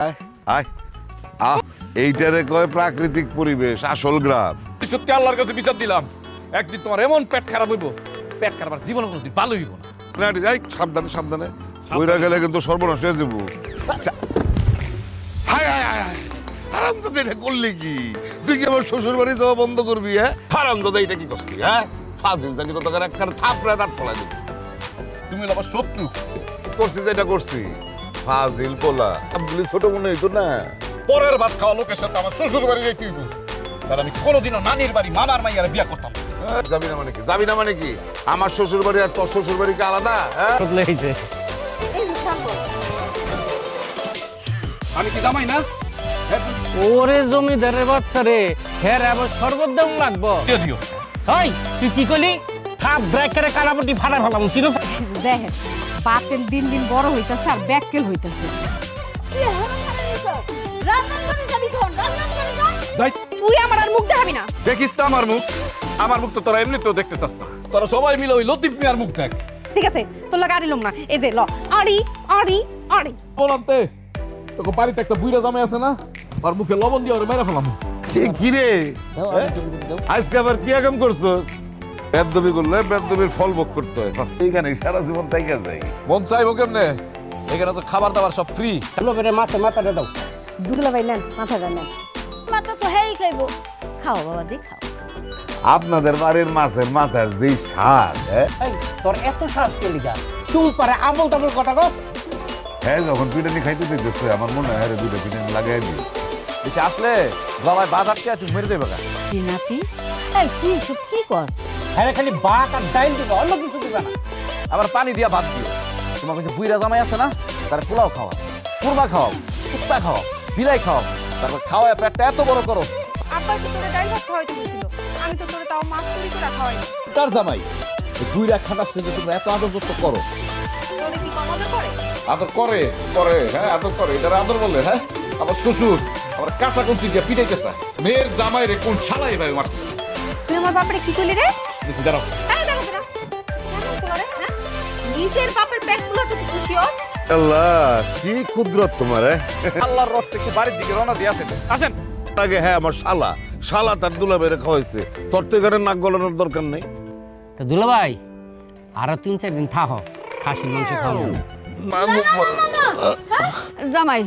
আয় এইটারে কয় প্রাকৃতিক পরিবেশ, আসল গ্রাম। সত্যি আল্লাহর কাছে বিচার দিলাম, একদিন তোমার এমন পেট খারাপ হইব, পেট খারাপ আর জীবনে কোনোদিন ভালো হইব না। সাবধানে সাবধানে, ওইরা গেলে কিন্তু সর্বনাশ হয়ে যাবো। হায় হায় হায় হায়, হারামজাদা এটা করলি কি? তুই কি আমার শ্বশুর বাড়ি যাওয়া বন্ধ করবি? হ্যাঁ হারামজাদা, এটা কি করছিস? হ্যাঁ ফাজিল জানি কত করে একটা থাপড়া দাঁত ফলাই দিবি। তুমি হলো আমার শত্রু। করছিস এটা করছি, ফাজিল পোলা। আব্দুলি ছোট মনে হইতো না। পরের ভাত খাওয়া লোকের সাথে আমার শ্বশুর বাড়ি যাইতে হইব, তাহলে আমি কোনোদিনও নানির বাড়ি মামার মাইয়ারে বিয়া করতাম না। যাবি না মানে কি? যাবি না মানে কি? আমার শ্বশুর বাড়ি আর তোর শ্বশুর বাড়ি কি আলাদা? হ্যাঁ আমি কি জামাই না? ওরে জমিদারের বাচ্চা রে, হ্যাঁ আবার শরবত দেন লাগবো। দিও দিও। হাই তুই কি করলি? হাফ ব্রেকারে কালাপটি ফাটা ফেলাম ছিল। দেখেন বাতেল দিন দিন বড় হইতাছে আর ব্যাককেল হইতাছে। যাই, তুই আমার আর মুখ দেখাবি না। দেখিস তো আমার মুখ, আমার মুখ তো তোরা এমনিতেও দেখতে চাস না। তোরা সবাই মিলে ওই লতিফ মিয়ার মুখ দেখ। ঠিক আছে তোর লাগা আড়িলম না, এই যে ল আড়ি আড়ি আড়ি। বলতে তোকে বাড়িতে একটা বুইরা জামাই আছে না, আর মুখে লবণ দিয়ে ওরে মেরে ফেলাম। কি রে, আজকে আবার কি আগাম করছস? বেদবি করলে বেদবির ফল ভোগ করতে হয়। এইখানে সারা জীবন তাইকা যায়। মন চাইবো কেমনে? এখানে তো খাবার দাবার সব ফ্রি। লোকের মাথাটা দাও। দুলা ভাই নেন মাথাটা নেন। মাথা তো হেই খাইবো, খাও বাবা দি খাও। আপনাদের বাড়ির মাছের মাথার যে স্বাদ, এই তোর এত শ্বাস কে লিগা? চুল পারে আবল তাবল কথা কস। হ্যাঁ যখন পিটানি খাইতে দিতেছে আমার মনে হয় দুটো পিটানি লাগাই দিই। বেশি আসলে বাবাই বাজারকে একটু মেরে দেবে। চিনাতি এই তুই সব কি কর? হ্যাঁ খালি ভাত আর ডাইল দিবে, অন্য কিছু দিবে না। আবার পানি দিয়া ভাত দিও। তোমার কাছে বুইরা জামাই আছে না, তার পোলাও খাওয়া, কুরমা খাওয়াও, কুত্তা খাওয়াও, বিলাই খাওয়াও, তারপর খাওয়ায় পেটটা এত বড় করো। আব্বা তো তোরে ডাইল ভাত খাওয়াইতে বলছিল, আমি তো তোরে তাও মাছ চুরি করে খাওয়াই। তার জামাই বুইরা খাটাচ্ছে যে তোমরা এত আদর যত্ন করো। তোরে কি কমাবে করে? আদর করে করে, হ্যাঁ আদর করে, এটা আদর বলে। হ্যাঁ আমার শ্বশুর আমার কাঁচা কঞ্চি দিয়ে পিটাইতেছে, মেয়ের জামাই রে কোন শালাই ভাই মারতেছে। তুই আমার বাপরে কি করলি রে? দেখি দাঁড়াও। এই দাঁড়া দাঁড়া, কেমন করে হ্যাঁ? নিজের বাপের পেট ফুলাতে তুই খুশি হস? আল্লাহ কি কুদরত তোমার। আল্লাহর রস থেকে বাড়ির দিকে রওনা দিয়ে আসেন। আসেন। আগে হ্যাঁ আমার শালা শালা তার দুলা বেড়ে খাওয়াইছে, তোর তো এখানে নাক গলানোর দরকার নেই। তো দুলা ভাই আরো 3-4 দিন থাকো, খাসির মাংস খাবো। জামাই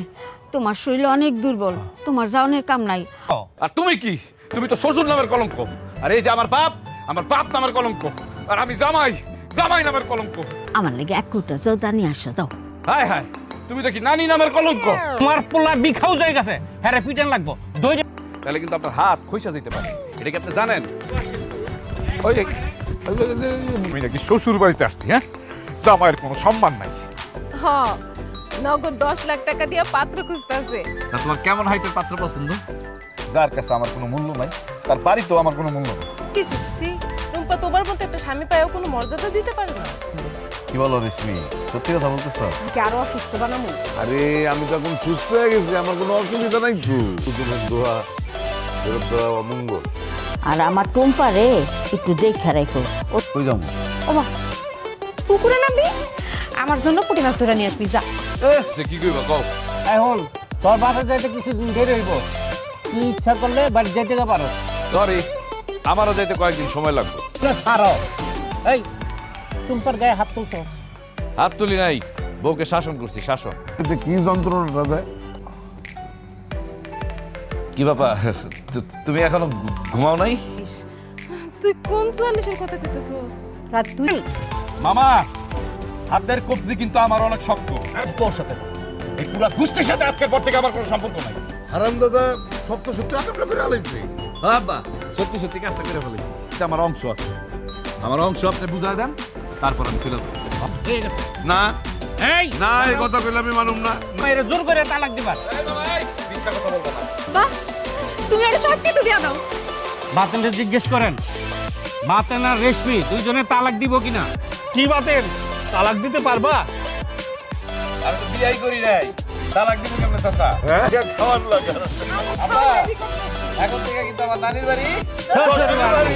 তোমার শরীর অনেক দুর্বল, তোমার যাওনের কাম নাই। আর তুমি কি? তুমি তো শ্বশুর নামের কলঙ্ক। আর এই যে আমার বাপ নামের কলঙ্ক। আর আমি জামাই জামাই নামের কলঙ্ক। আমার লাগে এক কুটা জলদা নিয়ে আসো যাও। হায় হায়, তুমি তো কি নানি নামের কলঙ্ক। তোমার পোলা বিখাও হয়ে গেছে, হ্যাঁ পিটান লাগবো। দই তাহলে কিন্তু আপনার হাত খইসা যেতে পারে, এটা কি আপনি জানেন? ওই যে আমি নাকি শ্বশুর বাড়িতে আসছি, হ্যাঁ জামাইয়ের কোনো সম্মান নাই। হ নগদ 10 লাখ টাকা দিয়ে পাত্র খুঁজতেছে। তা তোমার কেমন হাইটের পাত্র পছন্দ? যার কাছে আমার কোনো মূল্য নাই, তার বাড়িতেও আমার কোনো মূল্য নেই। কি রুম্পা তোমার মতো একটা স্বামী পায়ও কোনো মর্যাদা দিতে পারে না? কি বলো রেশমি, সত্যি কথা বলতেছ? কি আরো অসুস্থ বানামু? আরে আমি তো এখন সুস্থ হয়ে গেছি, আমার কোনো অসুবিধা নাই তো। তোমার দোয়া ফেরত দেওয়া অমঙ্গল। আর আমার টুম্পারে একটু দেখে রাখো। কই যাবো? ওমা পুকুরে নামবি? আমার জন্য পুঁটি মাছ ধরে নিয়ে আসবি যা। সে কি কইবা কও? এখন তোর বাসা যাইতে কিছুদিন দেরি হইব, তুই ইচ্ছা করলে বাড়ি যেতে পারো। সরি, আমারও যাইতে কয়েকদিন সময় লাগবে। ছাড়ো। এই টুম্পার গায়ে হাত তুলছো। হাত তুলি নাই, বউকে শাসন করছি, শাসন। এতে কি যন্ত্রণাটা দেয়? কি বাবা, তুমি এখনো ঘুমাও নাই? তুই কোন চুয়াল্লিশের কথা কইতেছস? রাত তুই মামা, হাতের কবজি কিন্তু আমার অনেক শক্ত। তোর সাথে না। এই পুরা গোষ্ঠীর সাথে আজকের পর থেকে আমার কোনো সম্পর্ক নাই। হারাম দাদা সত্য সত্যি আকামটা করে আলাইছে। বাবা সত্যি সত্যি কাজটা করে ফেলেছি, এটা আমার অংশ আছে। আমার অংশ আপনি বুঝাই দেন, তারপর আমি ফেলে দেবো। না এই না, এই কথা কইলে আমি মানুম না। মেরে জোর করে তালাক দিবা। বাহ তুমি ওটা সব কিছু দিয়া দাও। বাতেনকে জিজ্ঞেস করেন, বাতেন আর রেশমি দুইজনে তালাক দিব কিনা। কি বাতেন, তালাক দিতে পারবা? আমি তো বিয়াই করি নাই, তালাক দিব কেমনে চাচা? হ্যাঁ খাওয়ার লাগা। আব্বা, এখন থেকে কিন্তু আমার নানির বাড়ি। শ্বশুর বাড়ি।